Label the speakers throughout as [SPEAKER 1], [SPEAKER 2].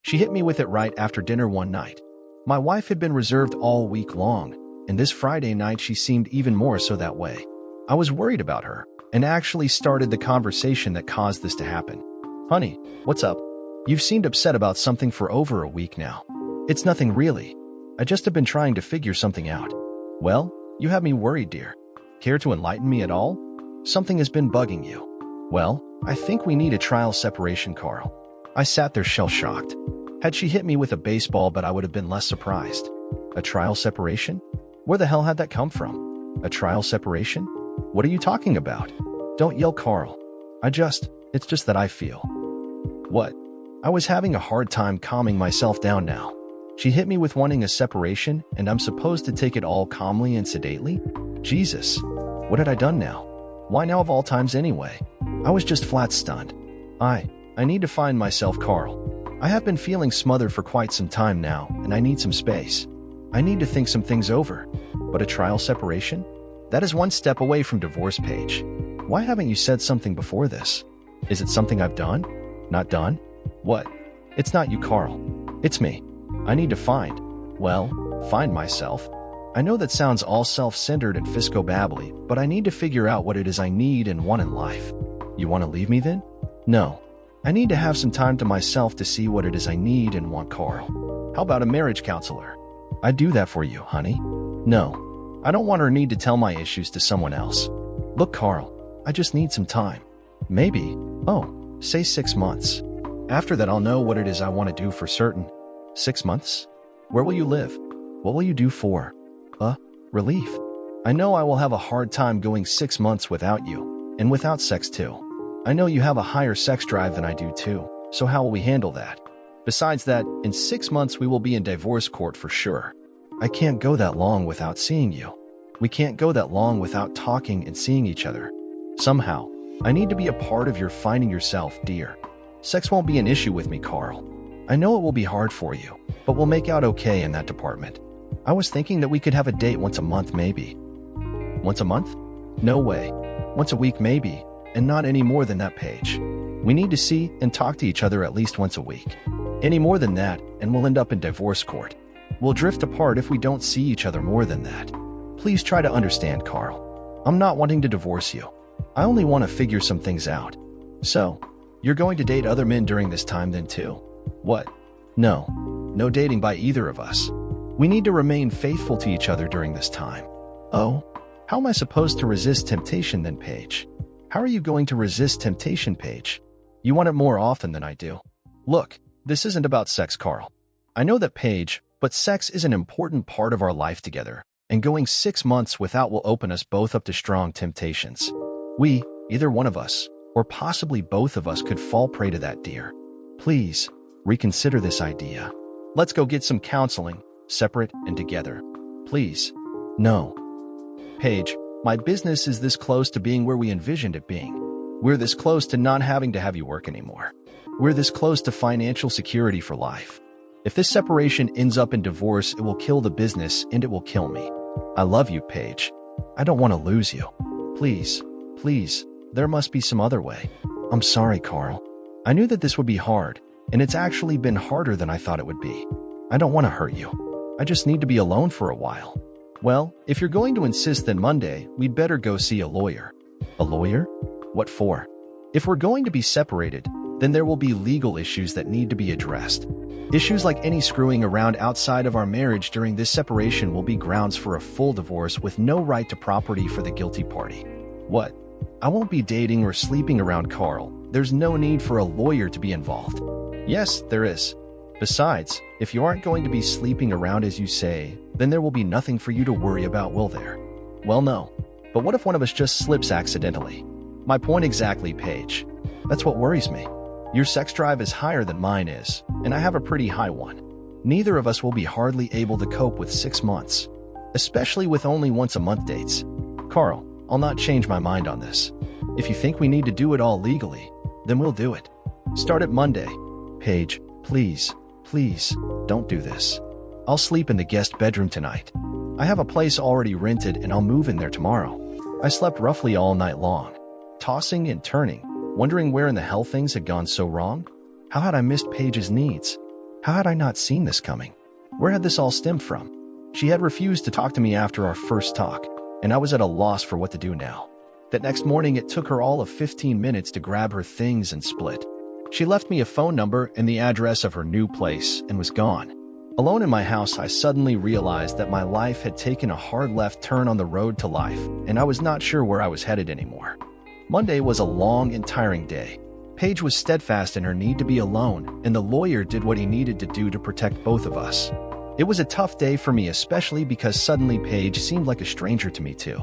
[SPEAKER 1] She hit me with it right after dinner one night. My wife had been reserved all week long, and this Friday night she seemed even more so that way. I was worried about her, and actually started the conversation that caused this to happen. Honey, what's up? You've seemed upset about something for over a week now. It's nothing really. I just have been trying to figure something out. Well, you have me worried, dear. Care to enlighten me at all? Something has been bugging you. Well, I think we need a trial separation, Carl. I sat there shell-shocked. Had she hit me with a baseball bat, I would have been less surprised. A trial separation? Where the hell had that come from? A trial separation? What are you talking about? Don't yell, Carl. It's just that I feel. What? I was having a hard time calming myself down now. She hit me with wanting a separation, and I'm supposed to take it all calmly and sedately? Jesus, what had I done now? Why now of all times anyway? I was just flat stunned. I need to find myself, Carl. I have been feeling smothered for quite some time now, and I need some space. I need to think some things over. But a trial separation? That is one step away from divorce, Paige. Why haven't you said something before this? Is it something I've done? Not done? What? It's not you, Carl. It's me. I need to find myself. I know that sounds all self-centered and fisco-babbly, but I need to figure out what it is I need and want in life. You want to leave me then? No. I need to have some time to myself to see what it is I need and want, Carl. How about a marriage counselor? I'd do that for you, honey. No. I don't want or need to tell my issues to someone else. Look, Carl, I just need some time. Maybe, say 6 months. After that, I'll know what it is I want to do for certain. 6 months? Where will you live? What will you do for? Relief. I know I will have a hard time going 6 months without you, and without sex too. I know you have a higher sex drive than I do too, so how will we handle that? Besides that, in 6 months we will be in divorce court for sure. I can't go that long without seeing you. We can't go that long without talking and seeing each other. Somehow, I need to be a part of your finding yourself, dear. Sex won't be an issue with me, Carl. I know it will be hard for you, but we'll make out okay in that department. I was thinking that we could have a date once a month, maybe. Once a month? No way. Once a week, maybe, and not any more than that, Paige. We need to see and talk to each other at least once a week. Any more than that, and we'll end up in divorce court. We'll drift apart if we don't see each other more than that. Please try to understand, Carl. I'm not wanting to divorce you. I only want to figure some things out. So, you're going to date other men during this time then too? What? No. No dating by either of us. We need to remain faithful to each other during this time. Oh, how am I supposed to resist temptation then, Paige? How are you going to resist temptation, Paige? You want it more often than I do. Look, this isn't about sex, Carl. I know that, Paige, but sex is an important part of our life together, and going 6 months without will open us both up to strong temptations. We, either one of us, or possibly both of us, could fall prey to that, dear. Please, reconsider this idea. Let's go get some counseling, separate and together. Please. No. Paige, my business is this close to being where we envisioned it being. We're this close to not having to have you work anymore. We're this close to financial security for life. If this separation ends up in divorce, it will kill the business and it will kill me. I love you, Paige. I don't want to lose you. Please, there must be some other way. I'm sorry, Carl. I knew that this would be hard, and it's actually been harder than I thought it would be. I don't want to hurt you. I just need to be alone for a while. Well, if you're going to insist, then Monday, we'd better go see a lawyer. A lawyer? What for? If we're going to be separated, then there will be legal issues that need to be addressed. Issues like any screwing around outside of our marriage during this separation will be grounds for a full divorce with no right to property for the guilty party. What? I won't be dating or sleeping around Carl. There's no need for a lawyer to be involved. Yes, there is. Besides, if you aren't going to be sleeping around as you say, then there will be nothing for you to worry about, will there? Well, no. But what if one of us just slips accidentally? My point exactly, Paige. That's what worries me. Your sex drive is higher than mine is, and I have a pretty high one. Neither of us will be hardly able to cope with 6 months, especially with only once-a-month dates. Carl, I'll not change my mind on this. If you think we need to do it all legally, then we'll do it. Start it Monday. Paige, please, don't do this. I'll sleep in the guest bedroom tonight. I have a place already rented and I'll move in there tomorrow. I slept roughly all night long, tossing and turning, wondering where in the hell things had gone so wrong. How had I missed Paige's needs? How had I not seen this coming? Where had this all stemmed from? She had refused to talk to me after our first talk, and I was at a loss for what to do now. That next morning, it took her all of 15 minutes to grab her things and split. She left me a phone number and the address of her new place and was gone. Alone in my house, I suddenly realized that my life had taken a hard left turn on the road to life, and I was not sure where I was headed anymore. Monday was a long and tiring day. Paige was steadfast in her need to be alone, and the lawyer did what he needed to do to protect both of us. It was a tough day for me, especially because suddenly Paige seemed like a stranger to me too.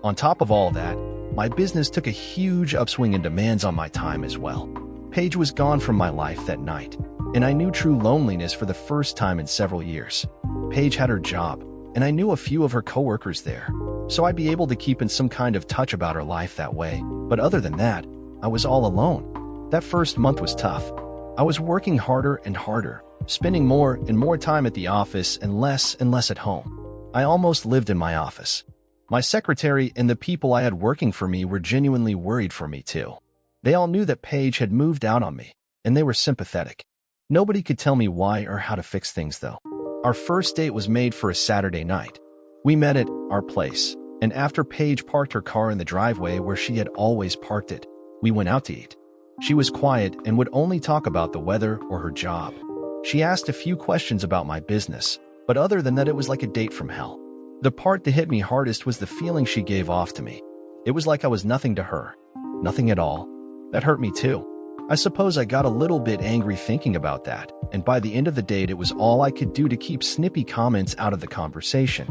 [SPEAKER 1] On top of all that, my business took a huge upswing in demands on my time as well. Paige was gone from my life that night, and I knew true loneliness for the first time in several years. Paige had her job, and I knew a few of her coworkers there, so I'd be able to keep in some kind of touch about her life that way. But other than that, I was all alone. That first month was tough. I was working harder and harder, spending more and more time at the office and less at home. I almost lived in my office. My secretary and the people I had working for me were genuinely worried for me too. They all knew that Paige had moved out on me, and they were sympathetic. Nobody could tell me why or how to fix things though. Our first date was made for a Saturday night. We met at our place, and after Paige parked her car in the driveway where she had always parked it, we went out to eat. She was quiet and would only talk about the weather or her job. She asked a few questions about my business, but other than that, it was like a date from hell. The part that hit me hardest was the feeling she gave off to me. It was like I was nothing to her. Nothing at all. That hurt me too. I suppose I got a little bit angry thinking about that, and by the end of the date, it was all I could do to keep snippy comments out of the conversation.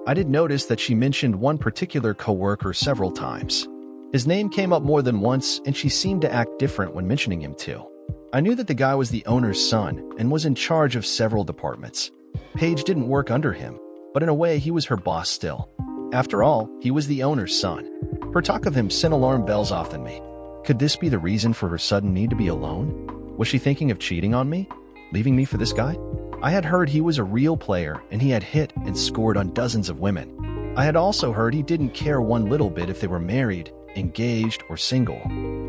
[SPEAKER 1] I did notice that she mentioned one particular coworker several times. His name came up more than once, and she seemed to act different when mentioning him too. I knew that the guy was the owner's son and was in charge of several departments. Paige didn't work under him, but in a way he was her boss still. After all, he was the owner's son. Her talk of him sent alarm bells off in me. Could this be the reason for her sudden need to be alone? Was she thinking of cheating on me? Leaving me for this guy? I had heard he was a real player and he had hit and scored on dozens of women. I had also heard he didn't care one little bit if they were married, engaged, or single.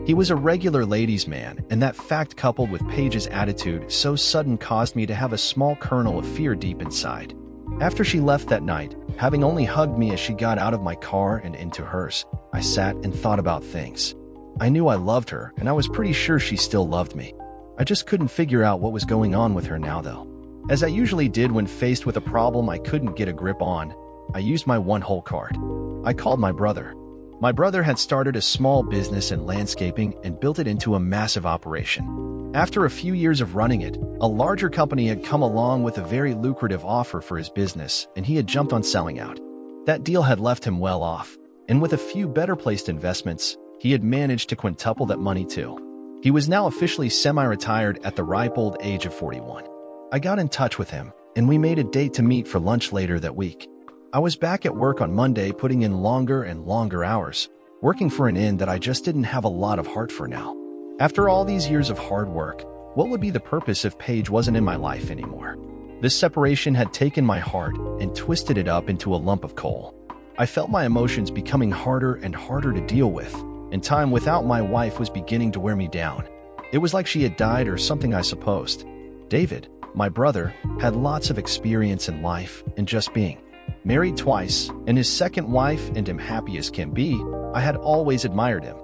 [SPEAKER 1] He was a regular ladies' man, and that fact coupled with Paige's attitude so sudden caused me to have a small kernel of fear deep inside. After she left that night, having only hugged me as she got out of my car and into hers, I sat and thought about things. I knew I loved her, and I was pretty sure she still loved me. I just couldn't figure out what was going on with her now though. As I usually did when faced with a problem I couldn't get a grip on, I used my one-hole card. I called my brother. My brother had started a small business in landscaping and built it into a massive operation. After a few years of running it, a larger company had come along with a very lucrative offer for his business, and he had jumped on selling out. That deal had left him well off, and with a few better-placed investments, he had managed to quintuple that money too. He was now officially semi-retired at the ripe old age of 41. I got in touch with him, and we made a date to meet for lunch later that week. I was back at work on Monday, putting in longer and longer hours, working for an inn that I just didn't have a lot of heart for now. After all these years of hard work, what would be the purpose if Paige wasn't in my life anymore? This separation had taken my heart and twisted it up into a lump of coal. I felt my emotions becoming harder and harder to deal with, and time without my wife was beginning to wear me down. It was like she had died or something, I supposed. David, my brother, had lots of experience in life and just being. Married twice, and his second wife, and him happy as can be, I had always admired him.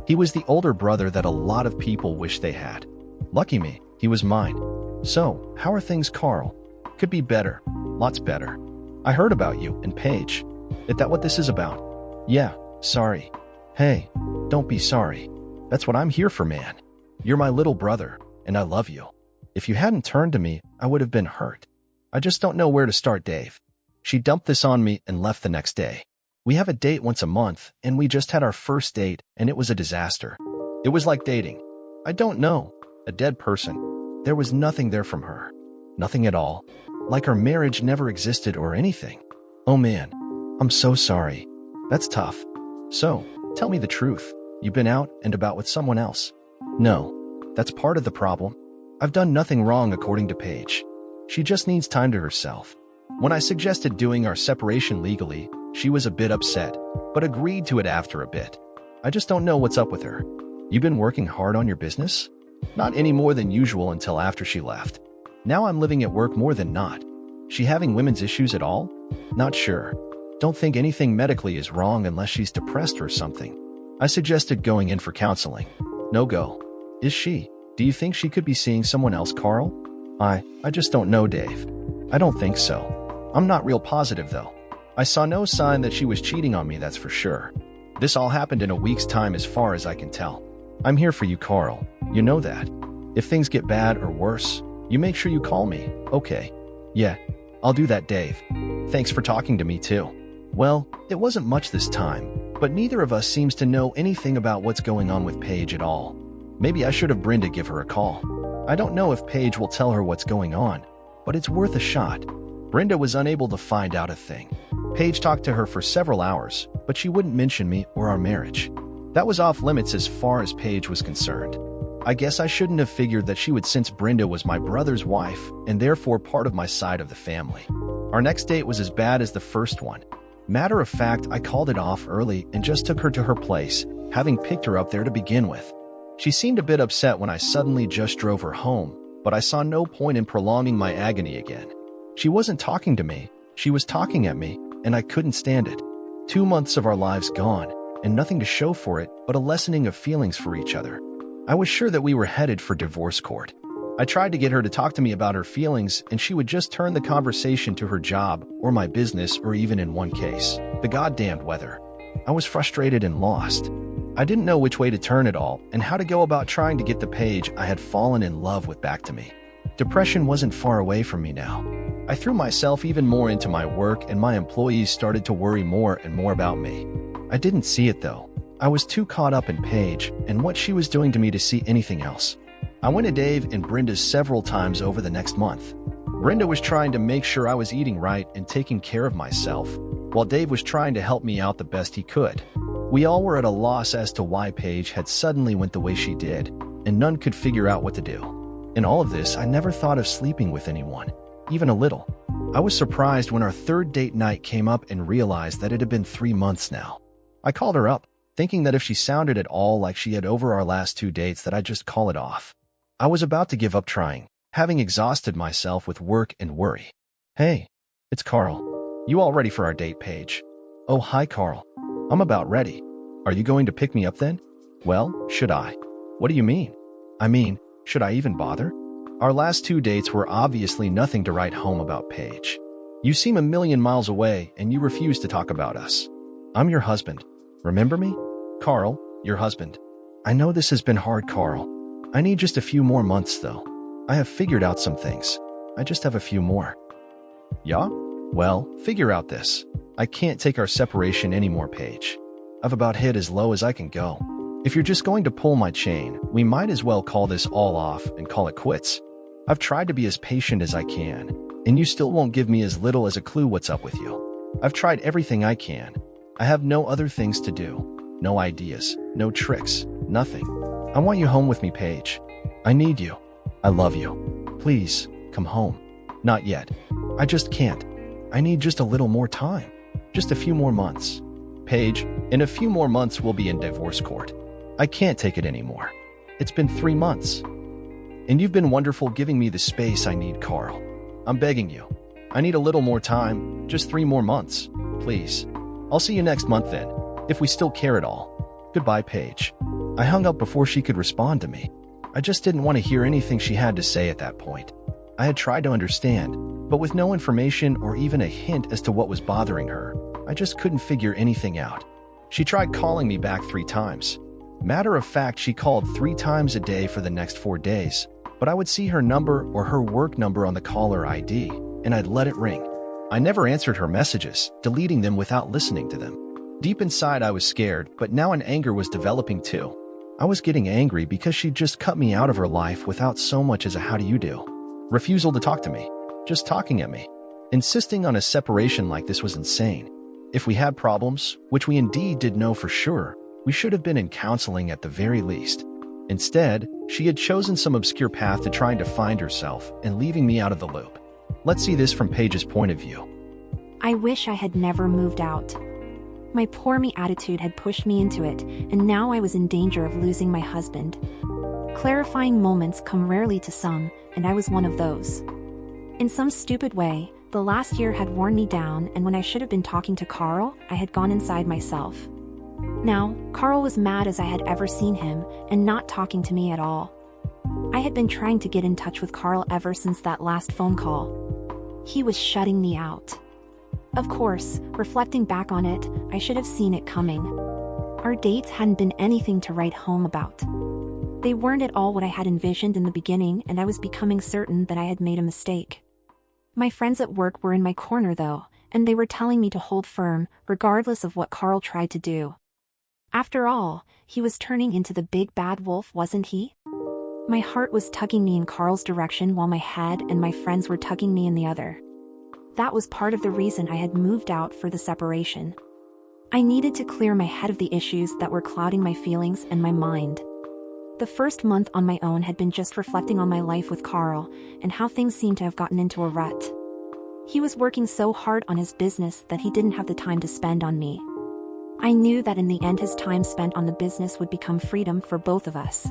[SPEAKER 1] He was the older brother that a lot of people wish they had. Lucky me, he was mine. So, how are things, Carl? Could be better. Lots better. I heard about you and Paige. Is that what this is about? Yeah, sorry. Hey, don't be sorry. That's what I'm here for, man. You're my little brother, and I love you. If you hadn't turned to me, I would have been hurt. I just don't know where to start, Dave. She dumped this on me and left the next day. We have a date once a month, and we just had our first date, and it was a disaster. It was like dating. I don't know. A dead person. There was nothing there from her. Nothing at all. Like our marriage never existed or anything. Oh man, I'm so sorry. That's tough. So, tell me the truth. You've been out and about with someone else? No, that's part of the problem. I've done nothing wrong according to Paige. She just needs time to herself. When I suggested doing our separation legally, she was a bit upset, but agreed to it after a bit. I just don't know what's up with her. You've been working hard on your business? Not any more than usual until after she left. Now I'm living at work more than not. She having women's issues at all? Not sure. Don't think anything medically is wrong unless she's depressed or something. I suggested going in for counseling. No go. Is she? Do you think she could be seeing someone else, Carl? I just don't know, Dave. I don't think so. I'm not real positive, though. I saw no sign that she was cheating on me, that's for sure. This all happened in a week's time as far as I can tell. I'm here for you, Carl. You know that. If things get bad or worse, you make sure you call me, okay? Yeah, I'll do that, Dave. Thanks for talking to me, too. Well, it wasn't much this time, but neither of us seems to know anything about what's going on with Paige at all. Maybe I should have Brenda give her a call. I don't know if Paige will tell her what's going on, but it's worth a shot. Brenda was unable to find out a thing. Paige talked to her for several hours, but she wouldn't mention me or our marriage. That was off limits as far as Paige was concerned. I guess I shouldn't have figured that she would, since Brenda was my brother's wife and therefore part of my side of the family. Our next date was as bad as the first one. Matter of fact, I called it off early and just took her to her place, having picked her up there to begin with. She seemed a bit upset when I suddenly just drove her home, but I saw no point in prolonging my agony again. She wasn't talking to me, she was talking at me, and I couldn't stand it. 2 months of our lives gone, and nothing to show for it but a lessening of feelings for each other. I was sure that we were headed for divorce court. I tried to get her to talk to me about her feelings, and she would just turn the conversation to her job or my business, or even in one case, the goddamned weather. I was frustrated and lost. I didn't know which way to turn it all and how to go about trying to get the Paige I had fallen in love with back to me. Depression wasn't far away from me now. I threw myself even more into my work, and my employees started to worry more and more about me. I didn't see it, though. I was too caught up in Paige and what she was doing to me to see anything else. I went to Dave and Brenda's several times over the next month. Brenda was trying to make sure I was eating right and taking care of myself, while Dave was trying to help me out the best he could. We all were at a loss as to why Paige had suddenly went the way she did, and none could figure out what to do. In all of this, I never thought of sleeping with anyone, even a little. I was surprised when our third date night came up and realized that it had been 3 months now. I called her up, thinking that if she sounded at all like she had over our last 2 dates that I'd just call it off. I was about to give up trying, having exhausted myself with work and worry. Hey, it's Carl. You all ready for our date, Paige? Oh, hi, Carl. I'm about ready. Are you going to pick me up then? Well, should I? What do you mean? I mean, should I even bother? Our last 2 dates were obviously nothing to write home about, Paige. You seem a million miles away and you refuse to talk about us. I'm your husband. Remember me? Carl, your husband. I know this has been hard, Carl. I need just a few more months, though. I have figured out some things. I just have a few more. Yeah? Well, figure out this. I can't take our separation anymore, Paige. I've about hit as low as I can go. If you're just going to pull my chain, we might as well call this all off and call it quits. I've tried to be as patient as I can, and you still won't give me as little as a clue what's up with you. I've tried everything I can. I have no other things to do. No ideas, no tricks, nothing. I want you home with me, Paige. I need you. I love you. Please, come home. Not yet. I just can't. I need just a little more time. Just a few more months. Paige, in a few more months we'll be in divorce court. I can't take it anymore. It's been 3 months. And you've been wonderful giving me the space I need, Carl. I'm begging you. I need a little more time, just 3 more months. Please. I'll see you next month then, if we still care at all. Goodbye, Paige. I hung up before she could respond to me. I just didn't want to hear anything she had to say at that point. I had tried to understand, but with no information or even a hint as to what was bothering her, I just couldn't figure anything out. She tried calling me back 3 times. Matter of fact, she called 3 times a day for the next 4 days, but I would see her number or her work number on the caller ID, and I'd let it ring. I never answered her messages, deleting them without listening to them. Deep inside, I was scared, but now an anger was developing too. I was getting angry because she'd just cut me out of her life without so much as a how do you do. Refusal to talk to me, just talking at me. Insisting on a separation like this was insane. If we had problems, which we indeed did know for sure, we should have been in counseling at the very least. Instead, she had chosen some obscure path to trying to find herself and leaving me out of the loop. Let's see this from Paige's point of view.
[SPEAKER 2] I wish I had never moved out. My poor me attitude had pushed me into it, and now I was in danger of losing my husband. Clarifying moments come rarely to some, and I was one of those. In some stupid way, the last year had worn me down, and when I should have been talking to Carl, I had gone inside myself. Now, Carl was mad as I had ever seen him, and not talking to me at all. I had been trying to get in touch with Carl ever since that last phone call. He was shutting me out. Of course, reflecting back on it, I should have seen it coming. Our dates hadn't been anything to write home about. They weren't at all what I had envisioned in the beginning, and I was becoming certain that I had made a mistake. My friends at work were in my corner though, and they were telling me to hold firm, regardless of what Carl tried to do. After all, he was turning into the big bad wolf, wasn't he? My heart was tugging me in Carl's direction while my head and my friends were tugging me in the other. That was part of the reason I had moved out for the separation. I needed to clear my head of the issues that were clouding my feelings and my mind. The first month on my own had been just reflecting on my life with Carl and how things seemed to have gotten into a rut. He was working so hard on his business that he didn't have the time to spend on me. I knew that in the end his time spent on the business would become freedom for both of us.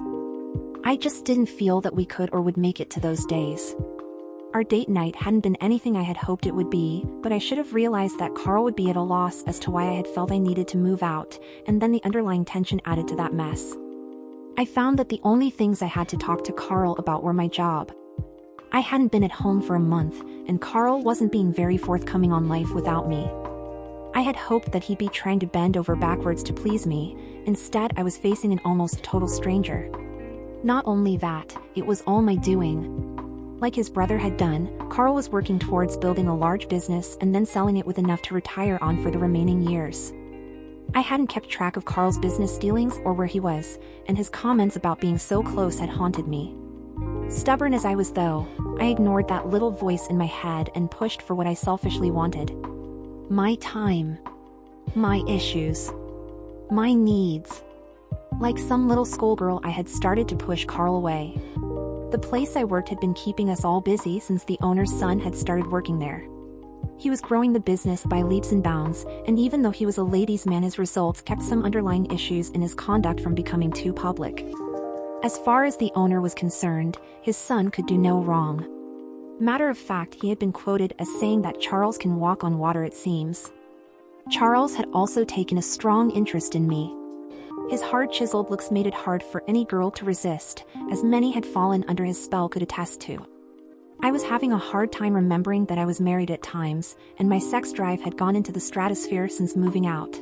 [SPEAKER 2] I just didn't feel that we could or would make it to those days. Our date night hadn't been anything I had hoped it would be, but I should have realized that Carl would be at a loss as to why I had felt I needed to move out, and then the underlying tension added to that mess. I found that the only things I had to talk to Carl about were my job. I hadn't been at home for a month, and Carl wasn't being very forthcoming on life without me. I had hoped that he'd be trying to bend over backwards to please me. Instead, I was facing an almost total stranger. Not only that, it was all my doing. Like his brother had done, Carl was working towards building a large business and then selling it with enough to retire on for the remaining years. I hadn't kept track of Carl's business dealings or where he was, and his comments about being so close had haunted me. Stubborn as I was though, I ignored that little voice in my head and pushed for what I selfishly wanted. My time. My issues. My needs. Like some little schoolgirl, I had started to push Carl away. The place I worked had been keeping us all busy since the owner's son had started working there. He was growing the business by leaps and bounds, and even though he was a ladies' man, his results kept some underlying issues in his conduct from becoming too public. As far as the owner was concerned, his son could do no wrong. Matter of fact, he had been quoted as saying that Charles can walk on water, it seems. Charles had also taken a strong interest in me. His hard-chiseled looks made it hard for any girl to resist, as many had fallen under his spell could attest to. I was having a hard time remembering that I was married at times, and my sex drive had gone into the stratosphere since moving out.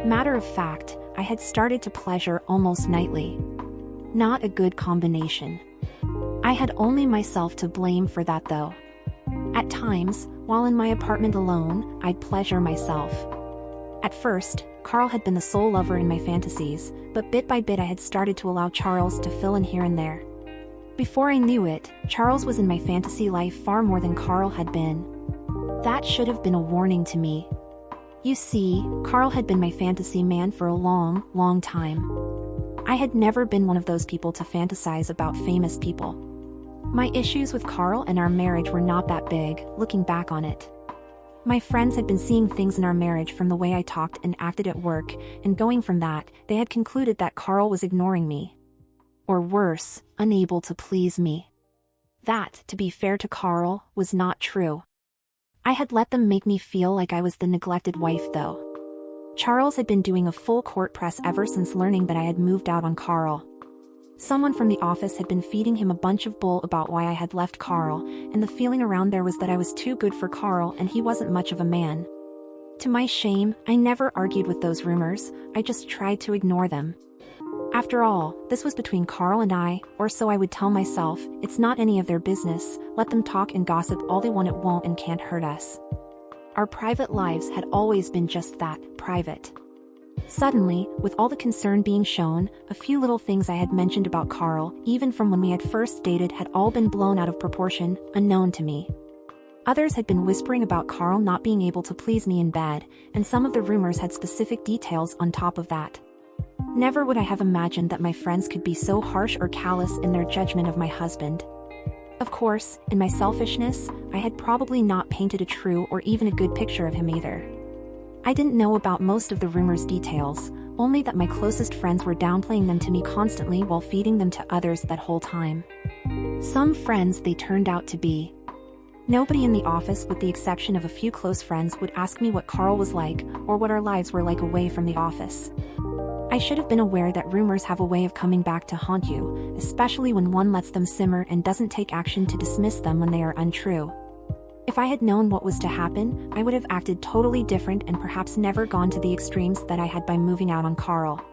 [SPEAKER 2] Matter of fact, I had started to pleasure almost nightly. Not a good combination. I had only myself to blame for that though. At times, while in my apartment alone, I'd pleasure myself. At first, Carl had been the sole lover in my fantasies, but bit by bit I had started to allow Charles to fill in here and there. Before I knew it, Charles was in my fantasy life far more than Carl had been. That should have been a warning to me. You see, Carl had been my fantasy man for a long, long time. I had never been one of those people to fantasize about famous people. My issues with Carl and our marriage were not that big, looking back on it. My friends had been seeing things in our marriage from the way I talked and acted at work, and going from that, they had concluded that Carl was ignoring me. Or worse, unable to please me. That, to be fair to Carl, was not true. I had let them make me feel like I was the neglected wife though. Charles had been doing a full court press ever since learning that I had moved out on Carl. Someone from the office had been feeding him a bunch of bull about why I had left Carl, and the feeling around there was that I was too good for Carl and he wasn't much of a man. To my shame, I never argued with those rumors, I just tried to ignore them. After all, this was between Carl and I, or so I would tell myself. It's not any of their business, let them talk and gossip all they want, it won't and can't hurt us. Our private lives had always been just that, private. Suddenly, with all the concern being shown, a few little things I had mentioned about Carl, even from when we had first dated, had all been blown out of proportion, unknown to me. Others had been whispering about Carl not being able to please me in bed, and some of the rumors had specific details on top of that. Never would I have imagined that my friends could be so harsh or callous in their judgment of my husband. Of course, in my selfishness, I had probably not painted a true or even a good picture of him either. I didn't know about most of the rumors' details, only that my closest friends were downplaying them to me constantly while feeding them to others that whole time. Some friends they turned out to be. Nobody in the office, with the exception of a few close friends, would ask me what Carl was like or what our lives were like away from the office. I should have been aware that rumors have a way of coming back to haunt you, especially when one lets them simmer and doesn't take action to dismiss them when they are untrue. If I had known what was to happen, I would have acted totally different and perhaps never gone to the extremes that I had by moving out on Carl.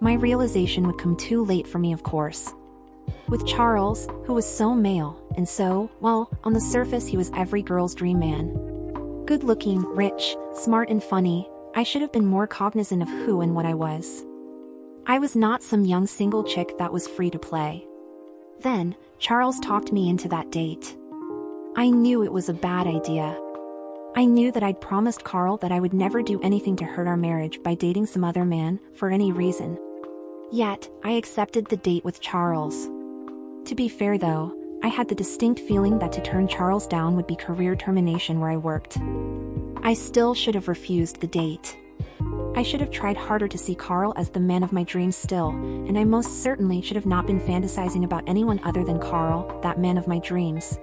[SPEAKER 2] My realization would come too late for me, of course. With Charles, who was so male, and so, well, on the surface he was every girl's dream man. Good-looking, rich, smart and funny, I should have been more cognizant of who and what I was. I was not some young single chick that was free to play. Then, Charles talked me into that date. I knew it was a bad idea. I knew that I'd promised Carl that I would never do anything to hurt our marriage by dating some other man, for any reason. Yet, I accepted the date with Charles. To be fair though, I had the distinct feeling that to turn Charles down would be career termination where I worked. I still should have refused the date. I should have tried harder to see Carl as the man of my dreams still, and I most certainly should have not been fantasizing about anyone other than Carl, that man of my dreams.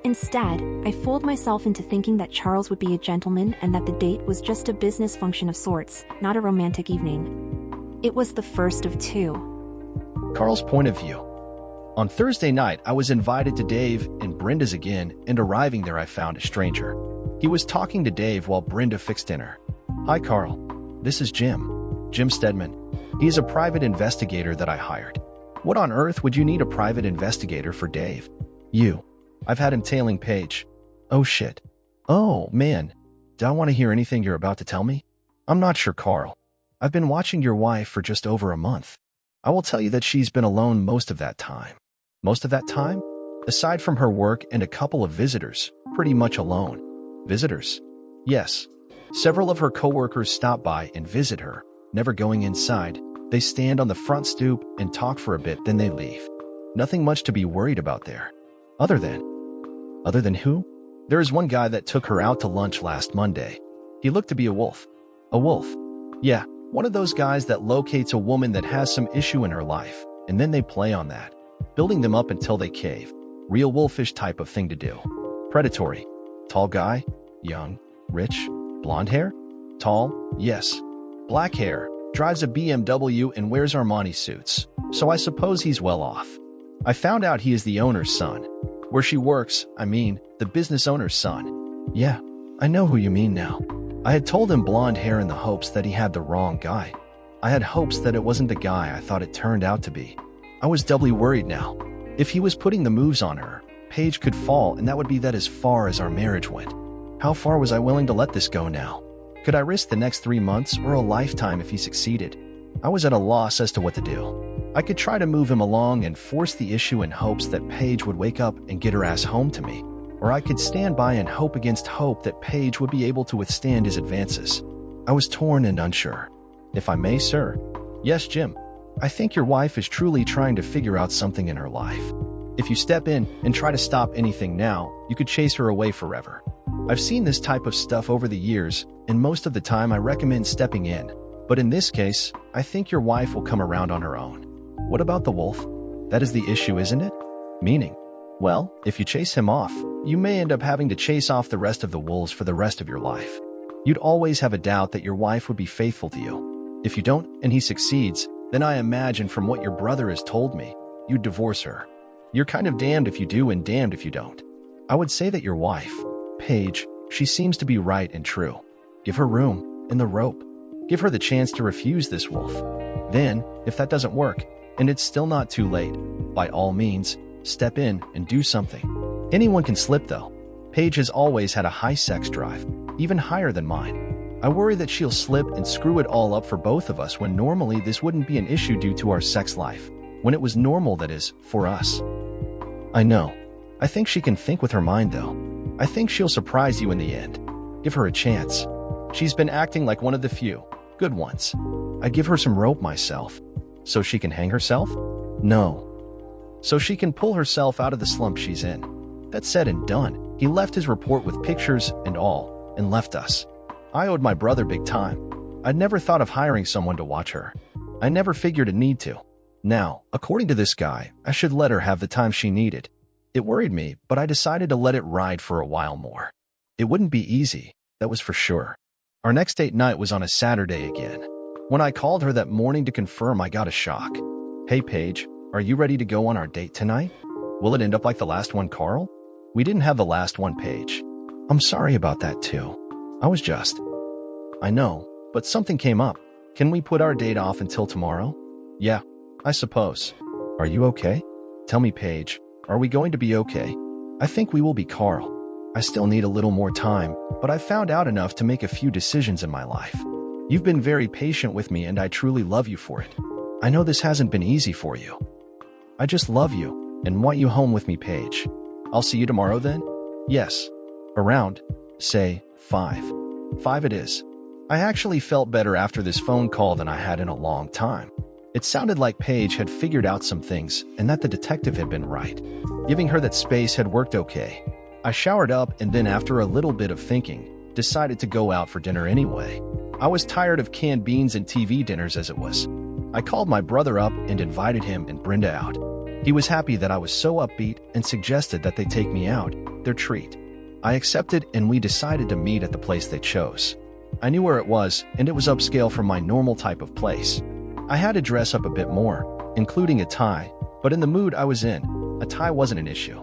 [SPEAKER 2] Instead, I fooled myself into thinking that Charles would be a gentleman and that the date was just a business function of sorts, not a romantic evening. It was the first of two.
[SPEAKER 1] Carl's point of view. On Thursday night, I was invited to Dave and Brenda's again, and arriving there I found a stranger. He was talking to Dave while Brenda fixed dinner. "Hi, Carl. This is Jim. Jim Stedman. He's a private investigator that I hired." "What on earth would you need a private investigator for, Dave?" "You. I've had him tailing Paige." "Oh shit. Oh, man. Do I want to hear anything you're about to tell me?" "I'm not sure, Carl. I've been watching your wife for just over a month. I will tell you that she's been alone most of that time." "Most of that time?" "Aside from her work and a couple of visitors, pretty much alone." "Visitors?" "Yes. Several of her coworkers stop by and visit her, never going inside. They stand on the front stoop and talk for a bit, then they leave. Nothing much to be worried about there. Other than who? There is one guy that took her out to lunch last Monday. He looked to be a wolf." "A wolf?" "Yeah, one of those guys that locates a woman that has some issue in her life, and then they play on that, building them up until they cave. Real wolfish type of thing to do. Predatory. Tall guy? Young? Rich? Blonde hair?" "Tall, yes. Black hair, drives a BMW and wears Armani suits, so I suppose he's well off. I found out he is the owner's son. Where she works, the business owner's son." "Yeah, I know who you mean now." I had told him blonde hair in the hopes that he had the wrong guy. I had hopes that it wasn't the guy I thought it turned out to be. I was doubly worried now. If he was putting the moves on her, Paige could fall, and that would be that as far as our marriage went. How far was I willing to let this go now? Could I risk the next 3 months or a lifetime if he succeeded? I was at a loss as to what to do. I could try to move him along and force the issue in hopes that Paige would wake up and get her ass home to me, or I could stand by and hope against hope that Paige would be able to withstand his advances. I was torn and unsure. "If I may, sir." "Yes, Jim. I think your wife is truly trying to figure out something in her life. If you step in and try to stop anything now, you could chase her away forever. I've seen this type of stuff over the years, and most of the time I recommend stepping in. But in this case, I think your wife will come around on her own." "What about the wolf?" "That is the issue, isn't it?" "Meaning?" "Well, if you chase him off, you may end up having to chase off the rest of the wolves for the rest of your life. You'd always have a doubt that your wife would be faithful to you. If you don't, and he succeeds, then I imagine from what your brother has told me, you'd divorce her. You're kind of damned if you do and damned if you don't. I would say that your wife, Paige, she seems to be right and true. Give her room and the rope. Give her the chance to refuse this wolf. Then, if that doesn't work, and it's still not too late, by all means, step in and do something. Anyone can slip though. Paige has always had a high sex drive, even higher than mine. I worry that she'll slip and screw it all up for both of us when normally this wouldn't be an issue due to our sex life. When it was normal, that is, for us." "I know. I think she can think with her mind though. I think she'll surprise you in the end. Give her a chance. She's been acting like one of the few good ones. I give her some rope myself." "So she can hang herself?" "No. So she can pull herself out of the slump she's in." That said and done, he left his report with pictures and all, and left us. I owed my brother big time. I'd never thought of hiring someone to watch her. I never figured a need to. Now, according to this guy, I should let her have the time she needed. It worried me, but I decided to let it ride for a while more. It wouldn't be easy, that was for sure. Our next date night was on a Saturday again. When I called her that morning to confirm, I got a shock. "Hey Paige, are you ready to go on our date tonight? Will it end up like the last one, Carl?" "We didn't have the last one, Paige. I'm sorry about that too. I know, but something came up. Can we put our date off until tomorrow?" "Yeah, I suppose." "Are you okay? Tell me, Paige, are we going to be okay?" "I think we will be, Carl. I still need a little more time, but I've found out enough to make a few decisions in my life. You've been very patient with me and I truly love you for it. I know this hasn't been easy for you. I just love you and want you home with me, Paige. I'll see you tomorrow then?" "Yes. Around, say, 5. 5 it is." I actually felt better after this phone call than I had in a long time. It sounded like Paige had figured out some things and that the detective had been right. Giving her that space had worked okay. I showered up and then, after a little bit of thinking, decided to go out for dinner anyway. I was tired of canned beans and TV dinners as it was. I called my brother up and invited him and Brenda out. He was happy that I was so upbeat and suggested that they take me out, their treat. I accepted and we decided to meet at the place they chose. I knew where it was, and it was upscale from my normal type of place. I had to dress up a bit more, including a tie, but in the mood I was in, a tie wasn't an issue.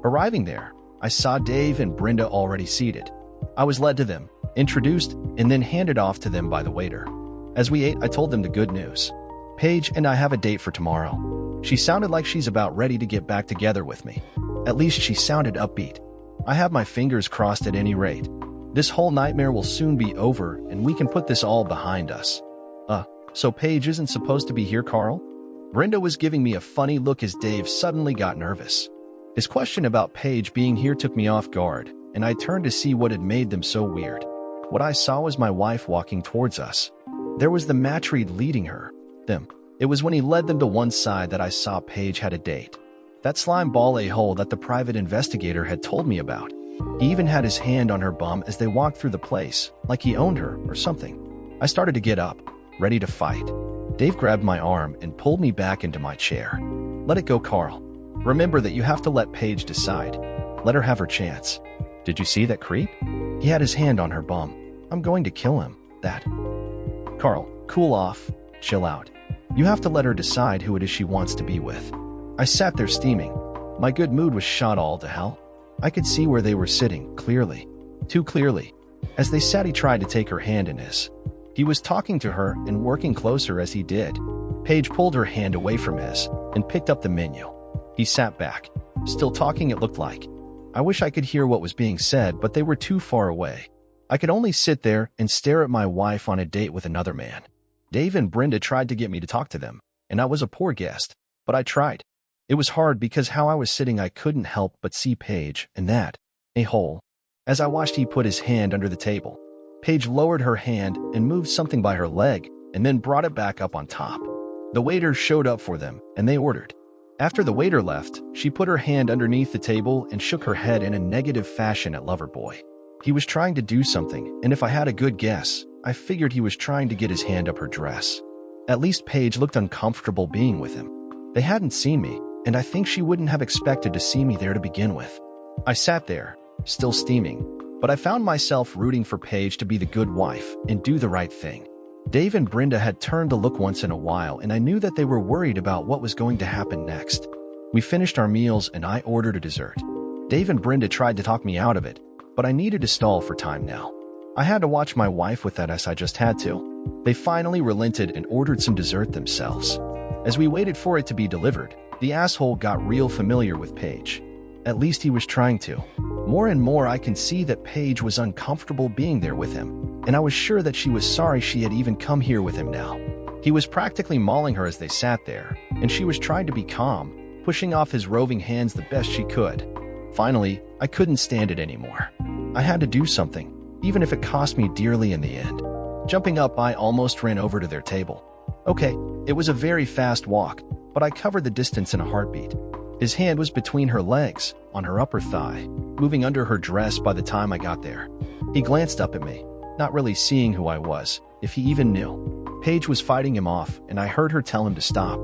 [SPEAKER 1] Arriving there, I saw Dave and Brenda already seated. I was led to them, introduced, and then handed off to them by the waiter. As we ate, I told them the good news. "Paige and I have a date for tomorrow." She sounded like she's about ready to get back together with me. At least she sounded upbeat. I have my fingers crossed at any rate. This whole nightmare will soon be over and we can put this all behind us. So Paige isn't supposed to be here, Carl?" Brenda was giving me a funny look as Dave suddenly got nervous. His question about Paige being here took me off guard, and I turned to see what had made them so weird. What I saw was my wife walking towards us. There was the match read leading her. It was when he led them to one side that I saw Paige had a date. That slime ball a-hole that the private investigator had told me about. He even had his hand on her bum as they walked through the place, like he owned her or something. I started to get up, ready to fight. Dave grabbed my arm and pulled me back into my chair. "Let it go, Carl. Remember that you have to let Paige decide. Let her have her chance." "Did you see that creep? He had his hand on her bum. I'm going to kill him. That." "Carl, cool off. Chill out. You have to let her decide who it is she wants to be with." I sat there steaming. My good mood was shot all to hell. I could see where they were sitting, clearly. Too clearly. As they sat, he tried to take her hand in his. He was talking to her and working closer as he did. Paige pulled her hand away from his and picked up the menu. He sat back. Still talking, it looked like. I wish I could hear what was being said, but they were too far away. I could only sit there and stare at my wife on a date with another man. Dave and Brenda tried to get me to talk to them, and I was a poor guest, but I tried. It was hard because how I was sitting, I couldn't help but see Paige and that a-hole. As I watched, he put his hand under the table. Paige lowered her hand and moved something by her leg and then brought it back up on top. The waiter showed up for them, and they ordered. After the waiter left, she put her hand underneath the table and shook her head in a negative fashion at Loverboy. He was trying to do something, and if I had a good guess, I figured he was trying to get his hand up her dress. At least Paige looked uncomfortable being with him. They hadn't seen me, and I think she wouldn't have expected to see me there to begin with. I sat there, still steaming, but I found myself rooting for Paige to be the good wife and do the right thing. Dave and Brenda had turned to look once in a while, and I knew that they were worried about what was going to happen next. We finished our meals and I ordered a dessert. Dave and Brenda tried to talk me out of it, but I needed to stall for time now. I had to watch my wife with that as I just had to. They finally relented and ordered some dessert themselves. As we waited for it to be delivered, the asshole got real familiar with Paige. At least he was trying to. More and more I can see that Paige was uncomfortable being there with him, and I was sure that she was sorry she had even come here with him now. He was practically mauling her as they sat there, and she was trying to be calm, pushing off his roving hands the best she could. Finally, I couldn't stand it anymore. I had to do something, even if it cost me dearly in the end. Jumping up, I almost ran over to their table. Okay, it was a very fast walk, but I covered the distance in a heartbeat. His hand was between her legs, on her upper thigh, moving under her dress by the time I got there. He glanced up at me, not really seeing who I was, if he even knew. Paige was fighting him off, and I heard her tell him to stop.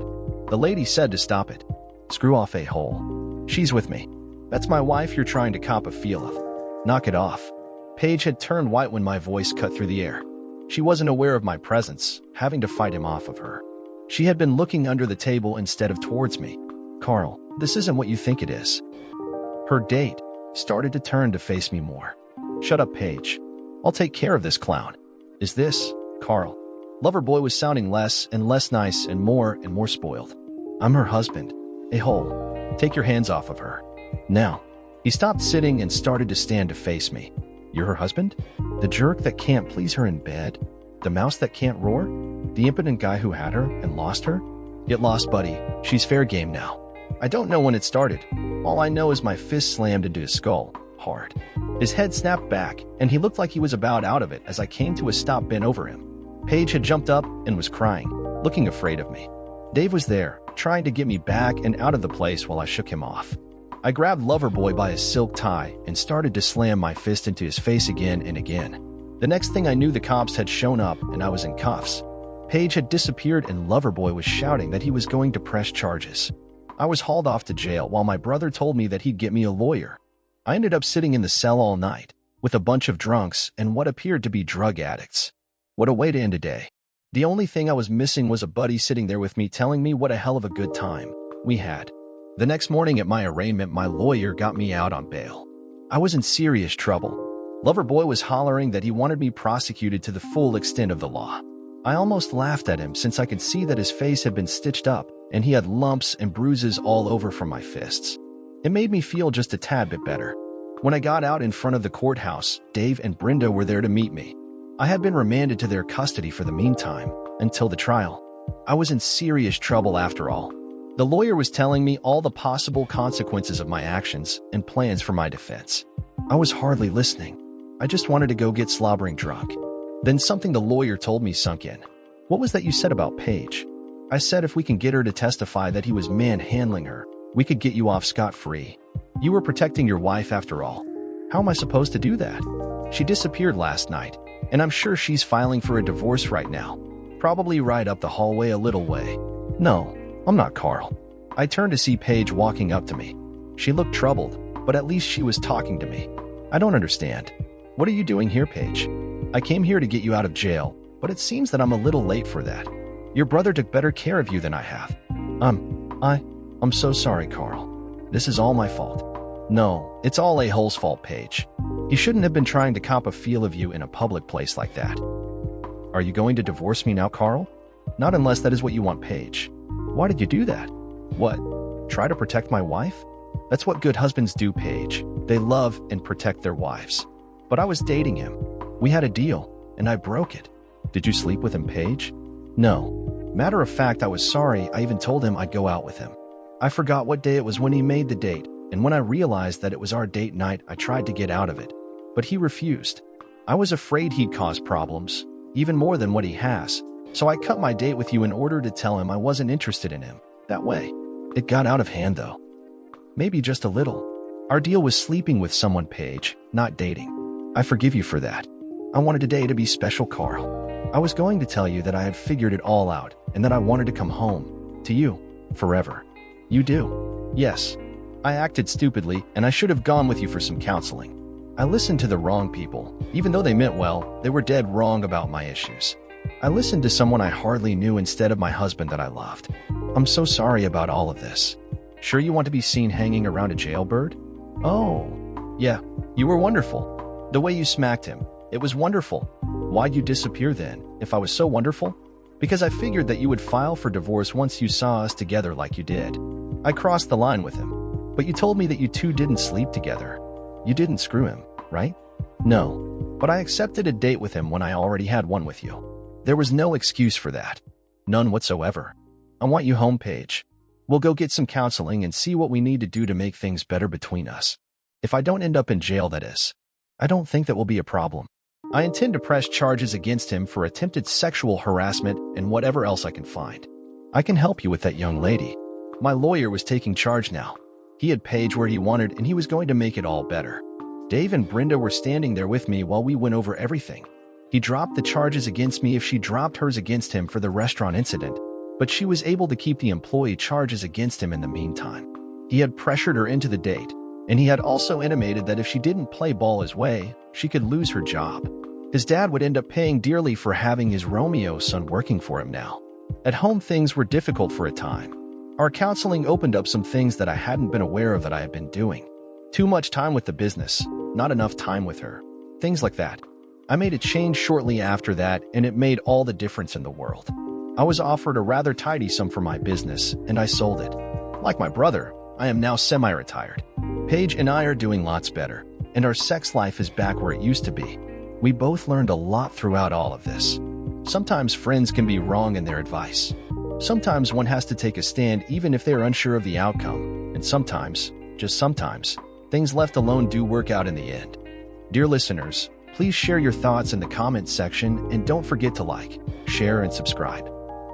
[SPEAKER 1] The lady said to stop it. Screw off, a-hole. She's with me. That's my wife you're trying to cop a feel of. Knock it off. Paige had turned white when my voice cut through the air. She wasn't aware of my presence, having to fight him off of her. She had been looking under the table instead of towards me. Carl, this isn't what you think it is. Her date started to turn to face me more. Shut up, Paige. I'll take care of this clown. Is this, Carl? Loverboy was sounding less and less nice and more spoiled. I'm her husband. A-hole. Take your hands off of her. Now. He stopped sitting and started to stand to face me. You're her husband? The jerk that can't please her in bed? The mouse that can't roar? The impotent guy who had her and lost her? Get lost, buddy. She's fair game now. I don't know when it started. All I know is my fist slammed into his skull, hard. His head snapped back, and he looked like he was about out of it as I came to a stop bent over him. Paige had jumped up and was crying, looking afraid of me. Dave was there, trying to get me back and out of the place while I shook him off. I grabbed Loverboy by his silk tie and started to slam my fist into his face again and again. The next thing I knew, the cops had shown up and I was in cuffs. Paige had disappeared and Loverboy was shouting that he was going to press charges. I was hauled off to jail while my brother told me that he'd get me a lawyer. I ended up sitting in the cell all night with a bunch of drunks and what appeared to be drug addicts. What a way to end a day. The only thing I was missing was a buddy sitting there with me telling me what a hell of a good time we had. The next morning at my arraignment, my lawyer got me out on bail. I was in serious trouble. Loverboy was hollering that he wanted me prosecuted to the full extent of the law. I almost laughed at him since I could see that his face had been stitched up and he had lumps and bruises all over from my fists. It made me feel just a tad bit better. When I got out in front of the courthouse, Dave and Brenda were there to meet me. I had been remanded to their custody for the meantime, until the trial. I was in serious trouble after all. The lawyer was telling me all the possible consequences of my actions and plans for my defense. I was hardly listening. I just wanted to go get slobbering drunk. Then something the lawyer told me sunk in. What was that you said about Paige? I said if we can get her to testify that he was manhandling her, we could get you off scot-free. You were protecting your wife after all. How am I supposed to do that? She disappeared last night, and I'm sure she's filing for a divorce right now. Probably right up the hallway a little way. No, I'm not Carl. I turned to see Paige walking up to me. She looked troubled, but at least she was talking to me. I don't understand. What are you doing here, Paige? I came here to get you out of jail, but it seems that I'm a little late for that. Your brother took better care of you than I have. I'm so sorry, Carl. This is all my fault. No, it's all a-hole's fault, Paige. He shouldn't have been trying to cop a feel of you in a public place like that. Are you going to divorce me now, Carl? Not unless that is what you want, Paige. Why did you do that? What? Try to protect my wife? That's what good husbands do, Paige. They love and protect their wives. But I was dating him. We had a deal, and I broke it. Did you sleep with him, Paige? No. Matter of fact, I was sorry I even told him I'd go out with him. I forgot what day it was when he made the date, and when I realized that it was our date night, I tried to get out of it. But he refused. I was afraid he'd cause problems, even more than what he has, so I cut my date with you in order to tell him I wasn't interested in him. That way. It got out of hand, though. Maybe just a little. Our deal was sleeping with someone, Paige, not dating. I forgive you for that. I wanted today to be special, Carl. I was going to tell you that I had figured it all out and that I wanted to come home. To you. Forever. You do. Yes. I acted stupidly, and I should have gone with you for some counseling. I listened to the wrong people. Even though they meant well, they were dead wrong about my issues. I listened to someone I hardly knew instead of my husband that I loved. I'm so sorry about all of this. Sure you want to be seen hanging around a jailbird? Oh, yeah, you were wonderful. The way you smacked him, it was wonderful. Why'd you disappear then, if I was so wonderful? Because I figured that you would file for divorce once you saw us together like you did. I crossed the line with him. But you told me that you two didn't sleep together. You didn't screw him, right? No. But I accepted a date with him when I already had one with you. There was no excuse for that. None whatsoever. I want you home, Paige. We'll go get some counseling and see what we need to do to make things better between us. If I don't end up in jail, that is. I don't think that will be a problem. I intend to press charges against him for attempted sexual harassment and whatever else I can find. I can help you with that young lady. My lawyer was taking charge now. He had Paige where he wanted, and he was going to make it all better. Dave and Brenda were standing there with me while we went over everything. He dropped the charges against me if she dropped hers against him for the restaurant incident, but she was able to keep the employee charges against him in the meantime. He had pressured her into the date, and he had also intimated that if she didn't play ball his way, she could lose her job. His dad would end up paying dearly for having his Romeo son working for him now. At home, things were difficult for a time. Our counseling opened up some things that I hadn't been aware of that I had been doing. Too much time with the business, not enough time with her. Things like that. I made a change shortly after that, and it made all the difference in the world. I was offered a rather tidy sum for my business, and I sold it. Like my brother, I am now semi-retired. Paige and I are doing lots better, and our sex life is back where it used to be. We both learned a lot throughout all of this. Sometimes friends can be wrong in their advice. Sometimes one has to take a stand even if they are unsure of the outcome, and sometimes, just sometimes, things left alone do work out in the end. Dear listeners, please share your thoughts in the comments section and don't forget to like, share, and subscribe.